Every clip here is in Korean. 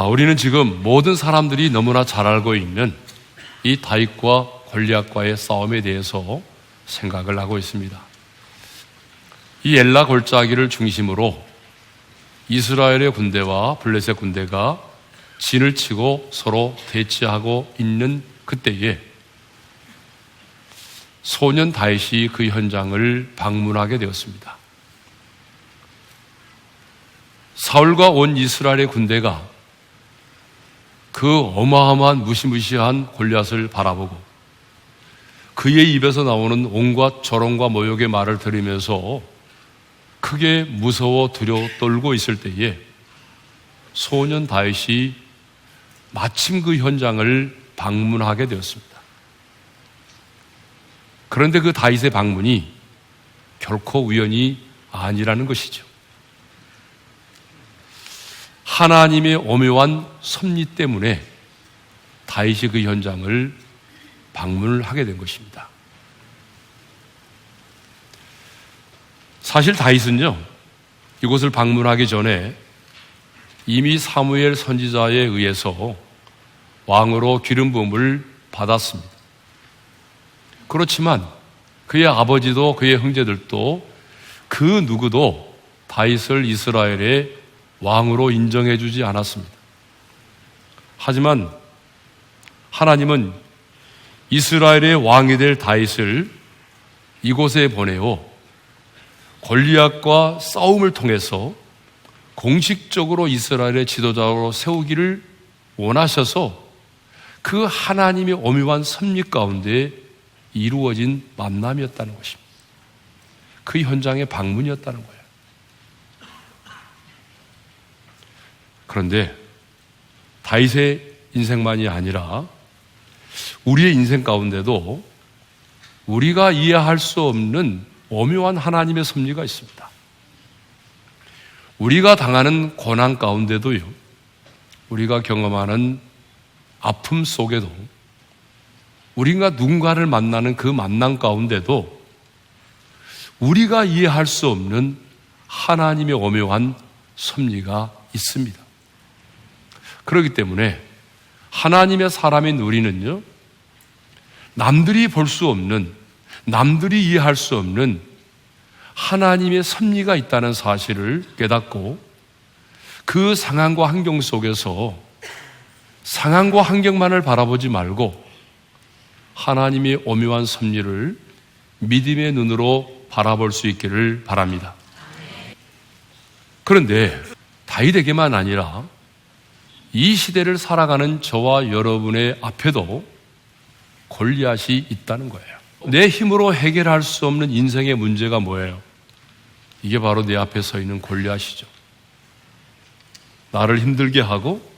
우리는 지금 모든 사람들이 너무나 잘 알고 있는 이 다윗과 골리앗과의 싸움에 대해서 생각을 하고 있습니다. 이 엘라 골짜기를 중심으로 이스라엘의 군대와 블레셋 군대가 진을 치고 서로 대치하고 있는 그때에 소년 다윗이 그 현장을 방문하게 되었습니다. 사울과 온 이스라엘의 군대가 그 어마어마한 무시무시한 골리앗을 바라보고 그의 입에서 나오는 온갖 조롱과 모욕의 말을 들으면서 크게 무서워 두려워 떨고 있을 때에 소년 다윗이 마침 그 현장을 방문하게 되었습니다. 그런데 그 다윗의 방문이 결코 우연이 아니라는 것이죠. 하나님의 오묘한 섭리 때문에 다윗이 그 현장을 방문을 하게 된 것입니다. 사실 다윗은요, 이곳을 방문하기 전에 이미 사무엘 선지자에 의해서 왕으로 기름 부음을 받았습니다. 그렇지만 그의 아버지도 그의 형제들도 그 누구도 다윗을 이스라엘의 왕으로 인정해 주지 않았습니다. 하지만 하나님은 이스라엘의 왕이 될 다윗을 이곳에 보내어 골리앗과 싸움을 통해서 공식적으로 이스라엘의 지도자로 세우기를 원하셔서 그 하나님의 오묘한 섭리 가운데 이루어진 만남이었다는 것입니다. 그 현장의 방문이었다는 거예요. 그런데 다윗의 인생만이 아니라 우리의 인생 가운데도 우리가 이해할 수 없는 오묘한 하나님의 섭리가 있습니다. 우리가 당하는 고난 가운데도요, 우리가 경험하는 아픔 속에도, 우리가 누군가를 만나는 그 만남 가운데도 우리가 이해할 수 없는 하나님의 오묘한 섭리가 있습니다. 그렇기 때문에 하나님의 사람인 우리는요, 남들이 볼 수 없는, 남들이 이해할 수 없는 하나님의 섭리가 있다는 사실을 깨닫고 그 상황과 환경 속에서 상황과 환경만을 바라보지 말고 하나님의 오묘한 섭리를 믿음의 눈으로 바라볼 수 있기를 바랍니다. 그런데 다윗에게만 아니라 이 시대를 살아가는 저와 여러분의 앞에도 골리앗이 있다는 거예요. 내 힘으로 해결할 수 없는 인생의 문제가 뭐예요? 이게 바로 내 앞에 서 있는 골리앗이죠. 나를 힘들게 하고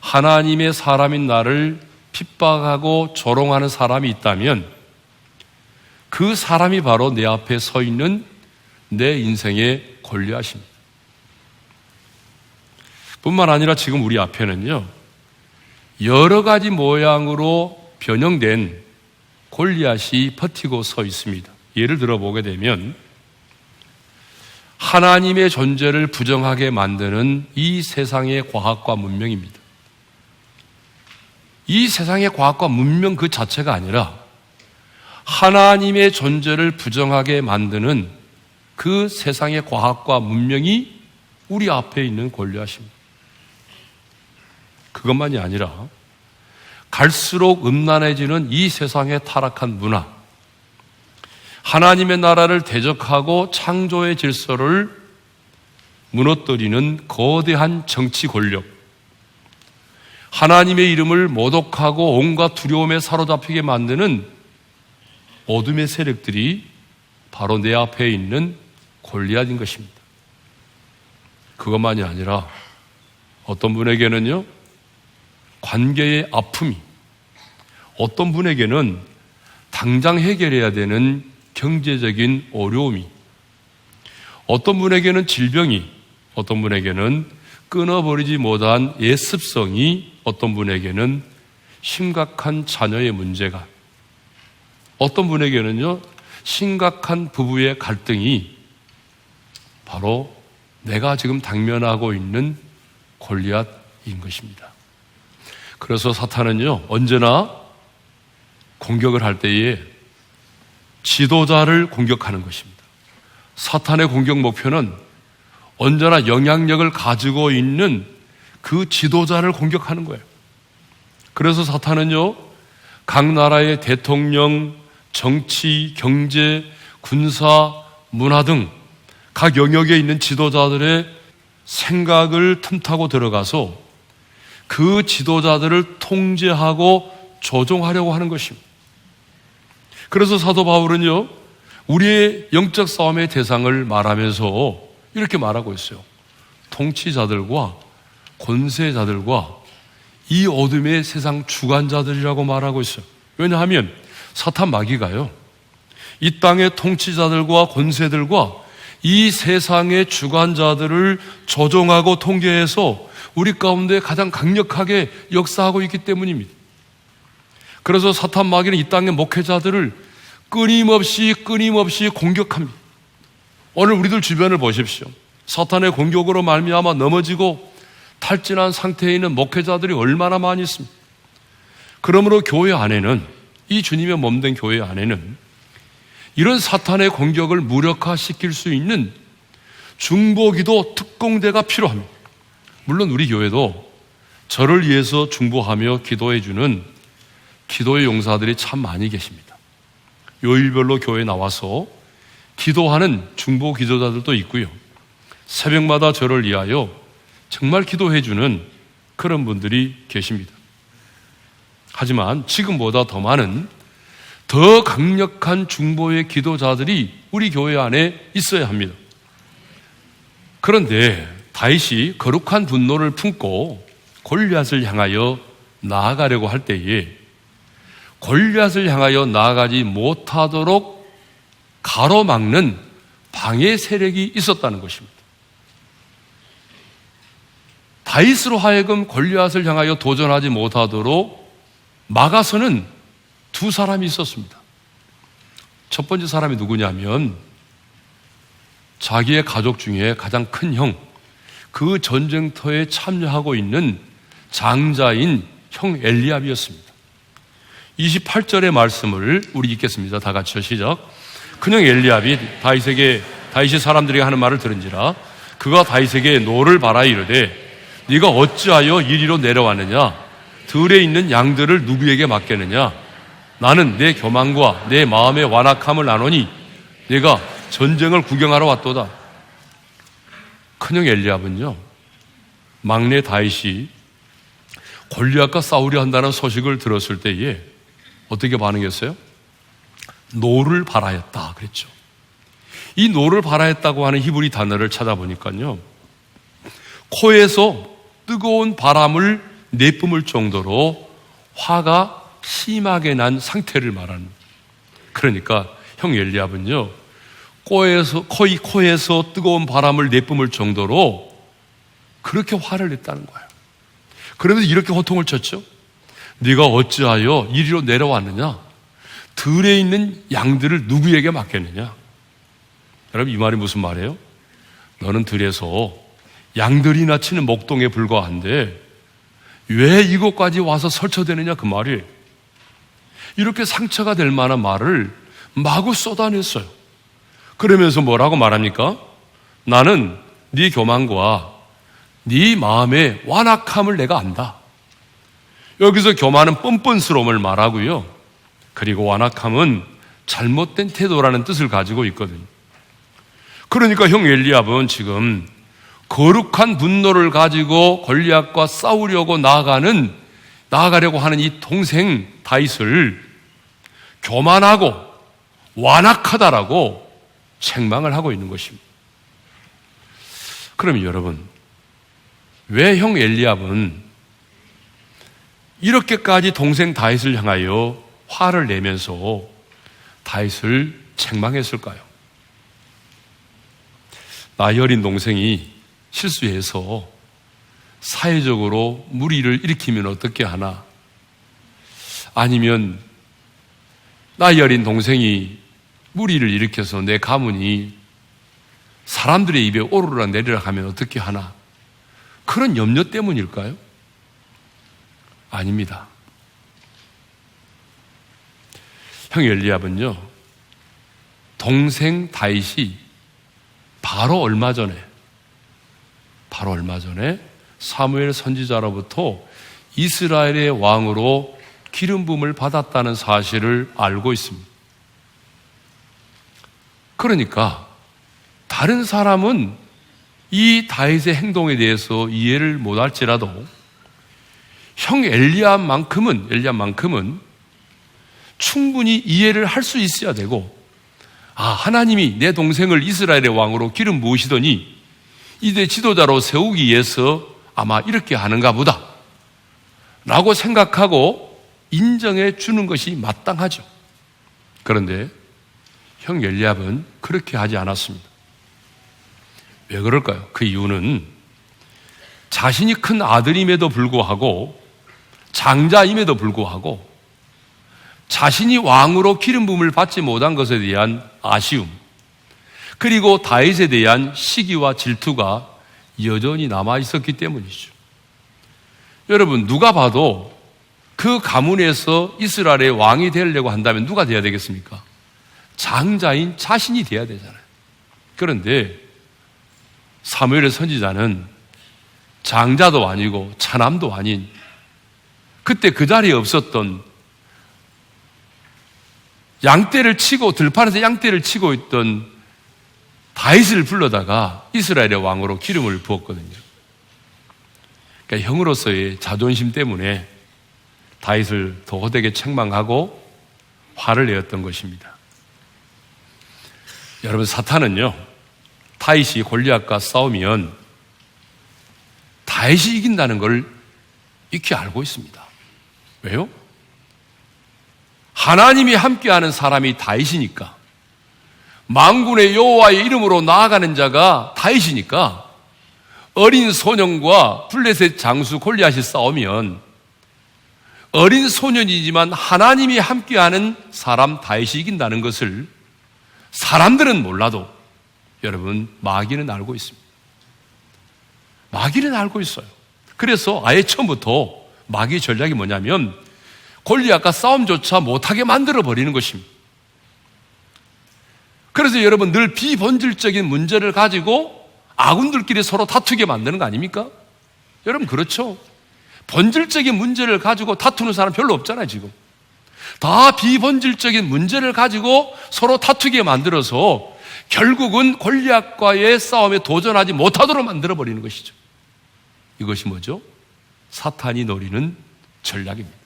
하나님의 사람인 나를 핍박하고 조롱하는 사람이 있다면 그 사람이 바로 내 앞에 서 있는 내 인생의 골리앗입니다. 뿐만 아니라 지금 우리 앞에는요, 여러 가지 모양으로 변형된 골리앗이 버티고 서 있습니다. 예를 들어 보게 되면 하나님의 존재를 부정하게 만드는 이 세상의 과학과 문명입니다. 이 세상의 과학과 문명 그 자체가 아니라 하나님의 존재를 부정하게 만드는 그 세상의 과학과 문명이 우리 앞에 있는 골리앗입니다. 그것만이 아니라 갈수록 음란해지는 이 세상의 타락한 문화, 하나님의 나라를 대적하고 창조의 질서를 무너뜨리는 거대한 정치 권력, 하나님의 이름을 모독하고 온갖 두려움에 사로잡히게 만드는 어둠의 세력들이 바로 내 앞에 있는 골리앗인 것입니다. 그것만이 아니라 어떤 분에게는요, 관계의 아픔이, 어떤 분에게는 당장 해결해야 되는 경제적인 어려움이, 어떤 분에게는 질병이, 어떤 분에게는 끊어버리지 못한 예습성이, 어떤 분에게는 심각한 자녀의 문제가, 어떤 분에게는요, 심각한 부부의 갈등이 바로 내가 지금 당면하고 있는 골리앗 것입니다. 그래서 사탄은요, 언제나 공격을 할 때에 지도자를 공격하는 것입니다. 사탄의 공격 목표는 언제나 영향력을 가지고 있는 그 지도자를 공격하는 거예요. 그래서 사탄은요, 각 나라의 대통령, 정치, 경제, 군사, 문화 등 각 영역에 있는 지도자들의 생각을 틈타고 들어가서 그 지도자들을 통제하고 조종하려고 하는 것입니다. 그래서 사도 바울은요, 우리의 영적 싸움의 대상을 말하면서 이렇게 말하고 있어요. 통치자들과 권세자들과 이 어둠의 세상 주관자들이라고 말하고 있어요. 왜냐하면 사탄 마귀가요, 이 땅의 통치자들과 권세들과 이 세상의 주관자들을 조종하고 통제해서 우리 가운데 가장 강력하게 역사하고 있기 때문입니다. 그래서 사탄 마귀는 이 땅의 목회자들을 끊임없이 공격합니다. 오늘 우리들 주변을 보십시오. 사탄의 공격으로 말미암아 넘어지고 탈진한 상태에 있는 목회자들이 얼마나 많이 있습니까? 그러므로 교회 안에는, 이 주님의 몸된 교회 안에는 이런 사탄의 공격을 무력화시킬 수 있는 중보기도 특공대가 필요합니다. 물론 우리 교회도 저를 위해서 중보하며 기도해주는 기도의 용사들이 참 많이 계십니다. 요일별로 교회에 나와서 기도하는 중보 기도자들도 있고요, 새벽마다 저를 위하여 정말 기도해주는 그런 분들이 계십니다. 하지만 지금보다 더 많은, 더 강력한 중보의 기도자들이 우리 교회 안에 있어야 합니다. 그런데 다윗이 거룩한 분노를 품고 골리앗을 향하여 나아가려고 할 때에 골리앗을 향하여 나아가지 못하도록 가로막는 방해 세력이 있었다는 것입니다. 다윗으로 하여금 골리앗을 향하여 도전하지 못하도록 막아서는 두 사람이 있었습니다. 첫 번째 사람이 누구냐면 자기의 가족 중에 가장 큰 형, 그 전쟁터에 참여하고 있는 장자인 형 엘리압이었습니다. 28절의 말씀을 우리 읽겠습니다. 다 같이요, 시작. 큰형 엘리압이 다윗이 사람들이 하는 말을 들은지라 그가 다윗에게 노를 바라 이르되 네가 어찌하여 이리로 내려왔느냐? 들에 있는 양들을 누구에게 맡겠느냐? 나는 내 교만과 내 마음의 완악함을 아노니 내가 전쟁을 구경하러 왔도다. 큰형 엘리압은요, 막내 다윗이 골리앗과 싸우려 한다는 소식을 들었을 때에 어떻게 반응했어요? 노를 발하였다 그랬죠. 이 노를 발하였다고 하는 히브리 단어를 찾아보니까요, 코에서 뜨거운 바람을 내뿜을 정도로 화가 심하게 난 상태를 말하는, 그러니까 형 엘리압은요, 코에서 뜨거운 바람을 내뿜을 정도로 그렇게 화를 냈다는 거예요. 그러면서 이렇게 호통을 쳤죠. 네가 어찌하여 이리로 내려왔느냐? 들에 있는 양들을 누구에게 맡겼느냐? 여러분, 이 말이 무슨 말이에요? 너는 들에서 양들이나 치는 목동에 불과한데 왜 이곳까지 와서 설쳐대느냐, 그 말이에요. 이렇게 상처가 될 만한 말을 마구 쏟아냈어요. 그러면서 뭐라고 말합니까? 나는 네 교만과 네 마음의 완악함을 내가 안다. 여기서 교만은 뻔뻔스러움을 말하고요, 그리고 완악함은 잘못된 태도라는 뜻을 가지고 있거든요. 그러니까 형 엘리압은 지금 거룩한 분노를 가지고 골리앗과 싸우려고 나아가려고 하는 이 동생 다윗을 교만하고 완악하다라고 책망을 하고 있는 것입니다. 그럼 여러분, 왜 형 엘리압은 이렇게까지 동생 다윗을 향하여 화를 내면서 다윗을 책망했을까요? 나이 어린 동생이 실수해서 사회적으로 물의를 일으키면 어떻게 하나? 아니면 나이 어린 동생이 물의를 일으켜서 내 가문이 사람들의 입에 오르락 내리락 하면 어떻게 하나? 그런 염려 때문일까요? 아닙니다. 형 엘리압은요, 동생 다윗이 바로 얼마 전에 사무엘 선지자로부터 이스라엘의 왕으로 기름 부음을 받았다는 사실을 알고 있습니다. 그러니까 다른 사람은 이 다윗의 행동에 대해서 이해를 못할지라도 형 엘리압만큼은 충분히 이해를 할 수 있어야 되고, 하나님이 내 동생을 이스라엘의 왕으로 기름 부으시더니 이대 지도자로 세우기 위해서 아마 이렇게 하는가 보다 라고 생각하고 인정해 주는 것이 마땅하죠. 그런데 형 엘리압은 그렇게 하지 않았습니다. 왜 그럴까요? 그 이유는 자신이 큰 아들임에도 불구하고, 장자임에도 불구하고 자신이 왕으로 기름 부음을 받지 못한 것에 대한 아쉬움, 그리고 다윗에 대한 시기와 질투가 여전히 남아 있었기 때문이죠. 여러분, 누가 봐도 그 가문에서 이스라엘의 왕이 되려고 한다면 누가 돼야 되겠습니까? 장자인 자신이 돼야 되잖아요. 그런데 사무엘의 선지자는 장자도 아니고 차남도 아닌, 그때 그 자리에 없었던, 들판에서 양떼를 치고 있던 다윗을 불러다가 이스라엘의 왕으로 기름을 부었거든요. 그러니까 형으로서의 자존심 때문에 다윗을 더 호되게 책망하고 화를 내었던 것입니다. 여러분, 사탄은요, 다윗이 골리앗과 싸우면 다윗이 이긴다는 걸 익히 알고 있습니다. 왜요? 하나님이 함께하는 사람이 다윗이니까, 만군의 여호와의 이름으로 나아가는 자가 다윗이니까, 어린 소년과 블레셋 장수 골리앗이 싸우면 어린 소년이지만 하나님이 함께하는 사람 다윗이 이긴다는 것을 사람들은 몰라도 여러분, 마귀는 알고 있습니다. 마귀는 알고 있어요. 그래서 아예 처음부터 마귀의 전략이 뭐냐면 골리앗과 싸움조차 못하게 만들어 버리는 것입니다. 그래서 여러분, 늘 비본질적인 문제를 가지고 아군들끼리 서로 다투게 만드는 거 아닙니까? 여러분, 그렇죠? 본질적인 문제를 가지고 다투는 사람 별로 없잖아요. 지금 다 비본질적인 문제를 가지고 서로 다투게 만들어서 결국은 골리앗과의 싸움에 도전하지 못하도록 만들어 버리는 것이죠. 이것이 뭐죠? 사탄이 노리는 전략입니다.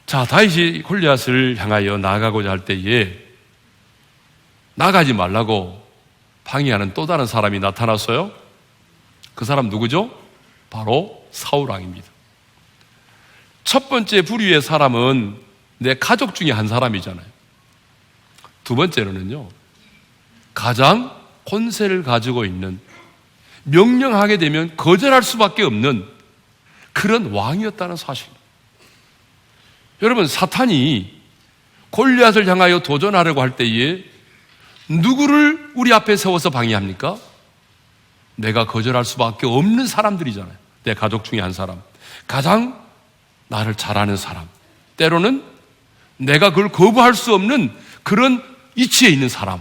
자, 다윗이 골리앗을 향하여 나아가고자 할 때에 나가지 말라고 방해하는 또 다른 사람이 나타났어요. 그 사람 누구죠? 바로 사울 왕입니다. 첫 번째 불의의 사람은 내 가족 중에 한 사람이잖아요. 두 번째로는요, 가장 권세를 가지고 있는, 명령하게 되면 거절할 수밖에 없는 그런 왕이었다는 사실입니다. 여러분, 사탄이 골리앗을 향하여 도전하려고 할 때에 누구를 우리 앞에 세워서 방해합니까? 내가 거절할 수밖에 없는 사람들이잖아요. 내 가족 중에 한 사람, 가장 나를 잘 아는 사람, 때로는 내가 그걸 거부할 수 없는 그런 이치에 있는 사람,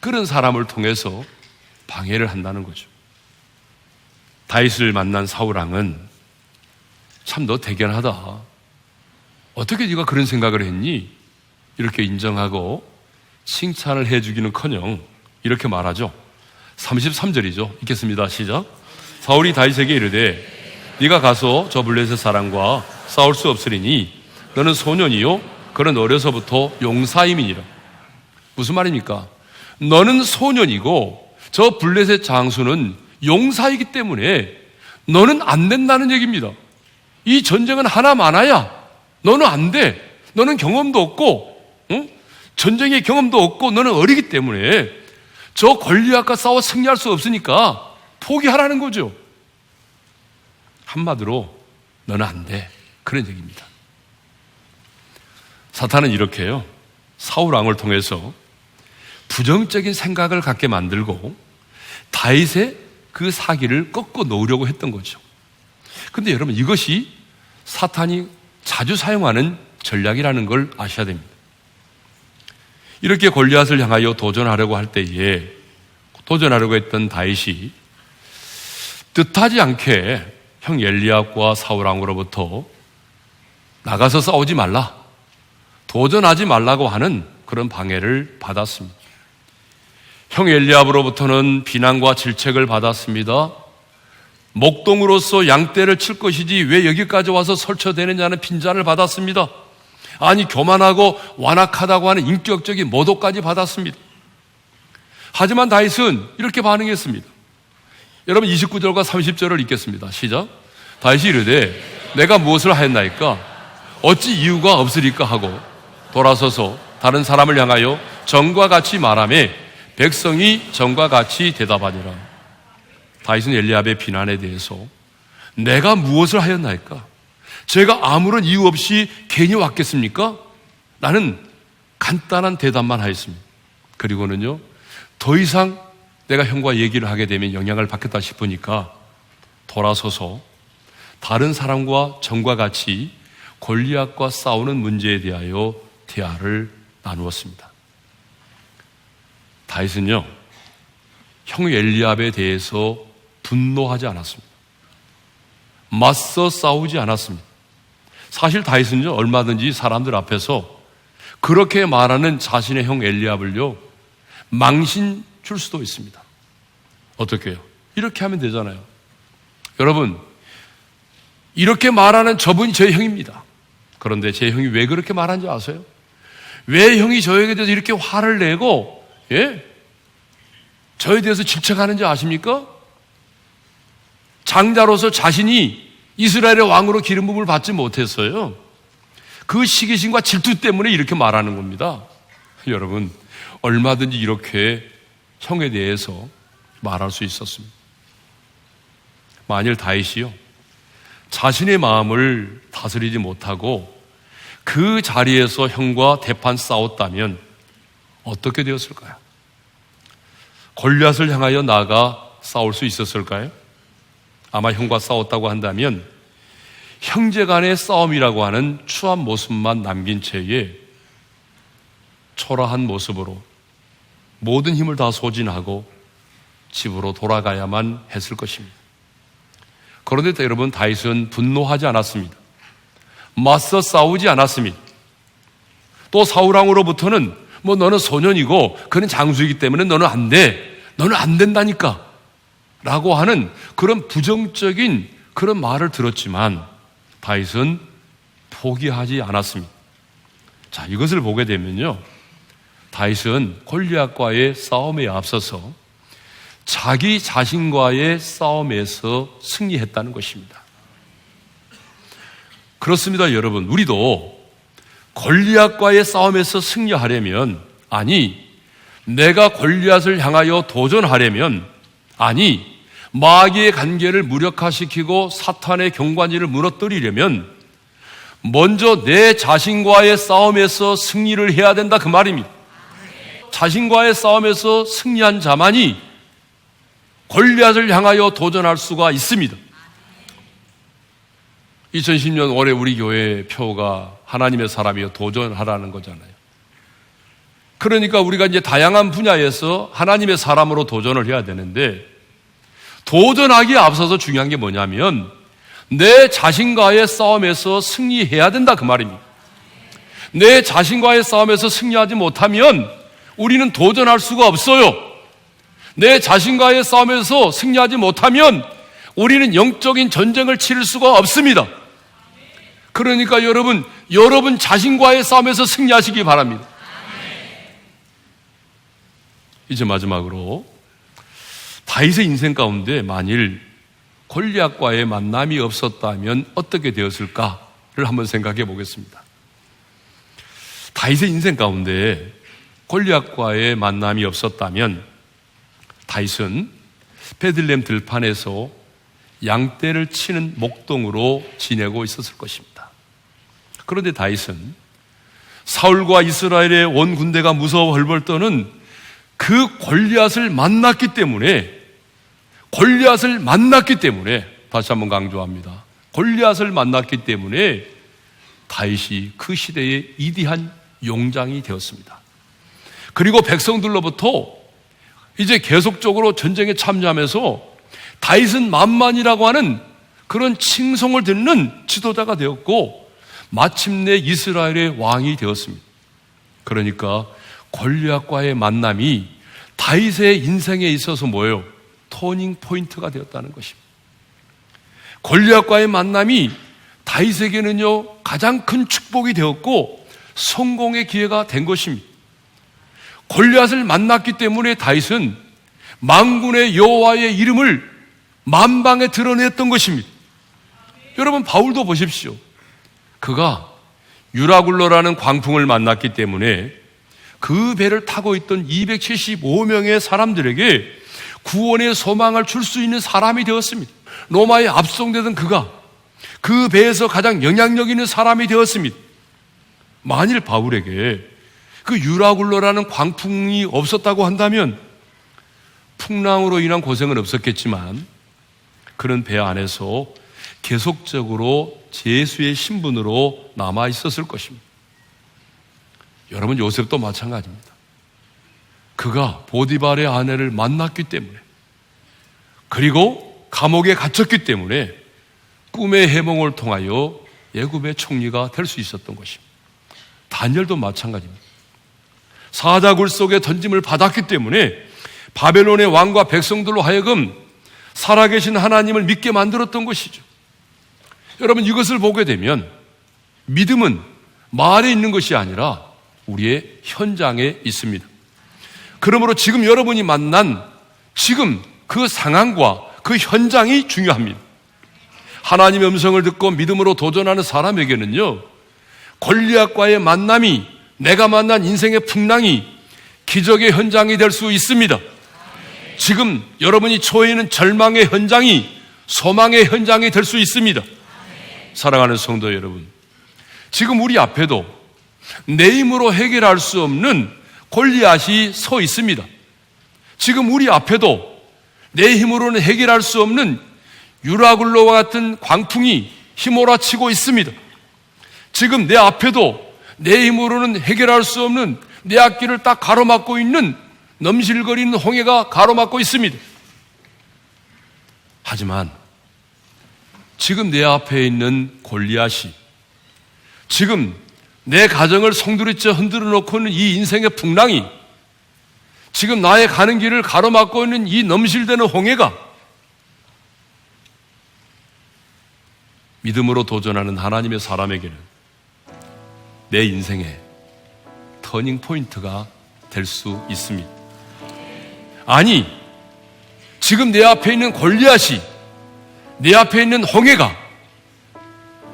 그런 사람을 통해서 방해를 한다는 거죠. 다윗을 만난 사울왕은 참 너 대견하다, 어떻게 네가 그런 생각을 했니? 이렇게 인정하고 칭찬을 해주기는커녕 이렇게 말하죠. 33절이죠. 읽겠습니다. 시작. 사울이 다윗에게 이르되 네가 가서 저 블레셋 사람과 싸울 수 없으리니 너는 소년이요 그는 어려서부터 용사임이니라. 무슨 말입니까? 너는 소년이고 저 블레셋 장수는 용사이기 때문에 너는 안 된다는 얘기입니다. 이 전쟁은 하나 많아야 너는 안 돼. 너는 경험도 없고, 전쟁의 경험도 없고 너는 어리기 때문에 저 골리앗과 싸워 승리할 수 없으니까 포기하라는 거죠. 한마디로 너는 안 돼, 그런 얘기입니다. 사탄은 이렇게 해요. 사울 왕을 통해서 부정적인 생각을 갖게 만들고 다윗의 그 사기를 꺾어 놓으려고 했던 거죠. 근데 여러분, 이것이 사탄이 자주 사용하는 전략이라는 걸 아셔야 됩니다. 이렇게 골리앗을 향하여 도전하려고 할 때에 도전하려고 했던 다윗이 뜻하지 않게 형 엘리압과 사울 왕으로부터 나가서 싸우지 말라, 도전하지 말라고 하는 그런 방해를 받았습니다. 형 엘리압으로부터는 비난과 질책을 받았습니다. 목동으로서 양떼를 칠 것이지 왜 여기까지 와서 설쳐대느냐는 핀잔을 받았습니다. 아니, 교만하고 완악하다고 하는 인격적인 모독까지 받았습니다. 하지만 다윗은 이렇게 반응했습니다. 여러분, 29절과 30절을 읽겠습니다. 시작. 다윗이 이르되 내가 무엇을 하였나이까? 어찌 이유가 없으리까 하고 돌아서서 다른 사람을 향하여 전과 같이 말하며 백성이 전과 같이 대답하니라. 다윗은 엘리압의 비난에 대해서 내가 무엇을 하였나이까? 제가 아무런 이유 없이 괜히 왔겠습니까? 나는 간단한 대답만 하였습니다. 그리고는요, 더 이상 내가 형과 얘기를 하게 되면 영향을 받겠다 싶으니까 돌아서서 다른 사람과 전과 같이 골리앗과 싸우는 문제에 대하여 대화를 나누었습니다. 다윗은요, 형 엘리압에 대해서 분노하지 않았습니다. 맞서 싸우지 않았습니다. 사실 다윗은요, 얼마든지 사람들 앞에서 그렇게 말하는 자신의 형 엘리압을요, 망신 줄 수도 있습니다. 어떻게 해요? 이렇게 하면 되잖아요. 여러분, 이렇게 말하는 저분이 제 형입니다. 그런데 제 형이 왜 그렇게 말하는지 아세요? 왜 형이 저에게 대해서 이렇게 화를 내고 저에 대해서 질책하는지 아십니까? 장자로서 자신이 이스라엘의 왕으로 기름 부음을 받지 못했어요. 그 시기심과 질투 때문에 이렇게 말하는 겁니다. 여러분, 얼마든지 이렇게 형에 대해서 말할 수 있었습니다. 만일 다윗이요, 자신의 마음을 다스리지 못하고 그 자리에서 형과 대판 싸웠다면 어떻게 되었을까요? 골리앗을 향하여 나아가 싸울 수 있었을까요? 아마 형과 싸웠다고 한다면 형제 간의 싸움이라고 하는 추한 모습만 남긴 채에 초라한 모습으로 모든 힘을 다 소진하고 집으로 돌아가야만 했을 것입니다. 그런데 여러분, 다윗은 분노하지 않았습니다. 맞서 싸우지 않았습니다. 또 사울왕으로부터는 너는 소년이고 그는 장수이기 때문에 너는 안 돼, 너는 안 된다니까 라고 하는 그런 부정적인 그런 말을 들었지만 다윗은 포기하지 않았습니다. 자, 이것을 보게 되면요, 다윗은 골리앗과의 싸움에 앞서서 자기 자신과의 싸움에서 승리했다는 것입니다. 그렇습니다, 여러분. 우리도 골리앗과의 싸움에서 승리하려면, 아니, 내가 골리앗을 향하여 도전하려면, 아니, 마귀의 관계를 무력화시키고 사탄의 경관지를 무너뜨리려면 먼저 내 자신과의 싸움에서 승리를 해야 된다, 그 말입니다. 자신과의 싸움에서 승리한 자만이 골리앗을 향하여 도전할 수가 있습니다. 2010년 올해 우리 교회의 표가 하나님의 사람이여 도전하라는 거잖아요. 그러니까 우리가 이제 다양한 분야에서 하나님의 사람으로 도전을 해야 되는데, 도전하기에 앞서서 중요한 게 뭐냐면 내 자신과의 싸움에서 승리해야 된다, 그 말입니다. 내 자신과의 싸움에서 승리하지 못하면 우리는 도전할 수가 없어요. 내 자신과의 싸움에서 승리하지 못하면 우리는 영적인 전쟁을 치를 수가 없습니다. 그러니까 여러분 자신과의 싸움에서 승리하시기 바랍니다. 이제 마지막으로 다윗의 인생 가운데 만일 골리앗과의 만남이 없었다면 어떻게 되었을까를 한번 생각해 보겠습니다. 다윗의 인생 가운데 골리앗과의 만남이 없었다면 다윗은 베들레헴 들판에서 양떼를 치는 목동으로 지내고 있었을 것입니다. 그런데 다윗은 사울과 이스라엘의 온 군대가 무서워 헐벌 떠는 그 골리앗을 만났기 때문에 다시 한번 강조합니다. 골리앗을 만났기 때문에 다윗이 그 시대의 위대한 용장이 되었습니다. 그리고 백성들로부터 이제 계속적으로 전쟁에 참여하면서 다윗은 만만이라고 하는 그런 칭송을 듣는 지도자가 되었고 마침내 이스라엘의 왕이 되었습니다. 그러니까 골리앗과의 만남이 다윗의 인생에 있어서 뭐예요? 터닝 포인트가 되었다는 것입니다. 골리앗과의 만남이 다윗에게는요 가장 큰 축복이 되었고 성공의 기회가 된 것입니다. 골리앗을 만났기 때문에 다윗은 만군의 여호와의 이름을 만방에 드러냈던 것입니다. 여러분 바울도 보십시오. 그가 유라굴로라는 광풍을 만났기 때문에 그 배를 타고 있던 275명의 사람들에게 구원의 소망을 줄 수 있는 사람이 되었습니다. 로마에 압송되던 그가 그 배에서 가장 영향력 있는 사람이 되었습니다. 만일 바울에게 그 유라굴로라는 광풍이 없었다고 한다면 풍랑으로 인한 고생은 없었겠지만 그런 배 안에서 계속적으로 제수의 신분으로 남아 있었을 것입니다. 여러분 요셉도 마찬가지입니다. 그가 보디발의 아내를 만났기 때문에 그리고 감옥에 갇혔기 때문에 꿈의 해몽을 통하여 애굽의 총리가 될 수 있었던 것입니다. 다니엘도 마찬가지입니다. 사자굴 속에 던짐을 받았기 때문에 바벨론의 왕과 백성들로 하여금 살아계신 하나님을 믿게 만들었던 것이죠. 여러분 이것을 보게 되면 믿음은 말에 있는 것이 아니라 우리의 현장에 있습니다. 그러므로 지금 여러분이 만난 지금 그 상황과 그 현장이 중요합니다. 하나님의 음성을 듣고 믿음으로 도전하는 사람에게는요 골리앗과의 만남이 내가 만난 인생의 풍랑이 기적의 현장이 될 수 있습니다. 지금 여러분이 처해 있는 절망의 현장이 소망의 현장이 될 수 있습니다. 사랑하는 성도 여러분, 지금 우리 앞에도 내 힘으로 해결할 수 없는 골리앗이 서 있습니다. 지금 우리 앞에도 내 힘으로는 해결할 수 없는 유라굴로와 같은 광풍이 휘몰아치고 있습니다. 지금 내 앞에도 내 힘으로는 해결할 수 없는 내 앞길을 딱 가로막고 있는 넘실거리는 홍해가 가로막고 있습니다. 하지만 지금 내 앞에 있는 골리앗이 지금 내 가정을 송두리째 흔들어 놓고 있는 이 인생의 풍랑이 지금 나의 가는 길을 가로막고 있는 이 넘실대는 홍해가 믿음으로 도전하는 하나님의 사람에게는 내 인생의 터닝 포인트가 될 수 있습니다. 아니, 지금 내 앞에 있는 골리앗이 내 앞에 있는 홍해가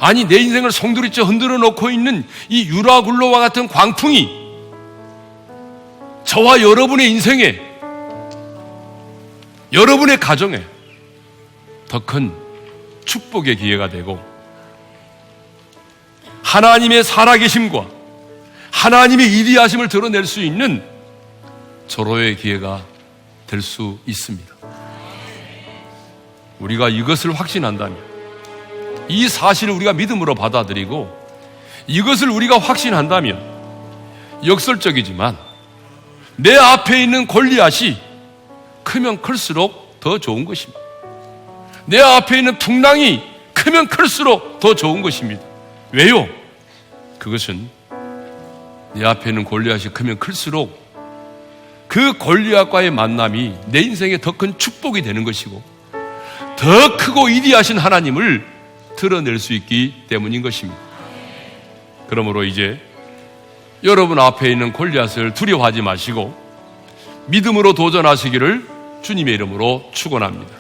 아니 내 인생을 송두리째 흔들어 놓고 있는 이 유라굴로와 같은 광풍이 저와 여러분의 인생에 여러분의 가정에 더 큰 축복의 기회가 되고 하나님의 살아계심과 하나님의 위대하심을 드러낼 수 있는 절호의 기회가 될 수 있습니다. 우리가 이것을 확신한다면 이 사실을 우리가 믿음으로 받아들이고 이것을 우리가 확신한다면 역설적이지만 내 앞에 있는 골리앗이 크면 클수록 더 좋은 것입니다. 내 앞에 있는 풍랑이 크면 클수록 더 좋은 것입니다. 왜요? 그것은 내 앞에 있는 골리앗이 크면 클수록 그 골리앗과의 만남이 내 인생에 더 큰 축복이 되는 것이고 더 크고 위대하신 하나님을 드러낼 수 있기 때문인 것입니다. 그러므로 이제 여러분 앞에 있는 골리앗을 두려워하지 마시고 믿음으로 도전하시기를 주님의 이름으로 축원합니다.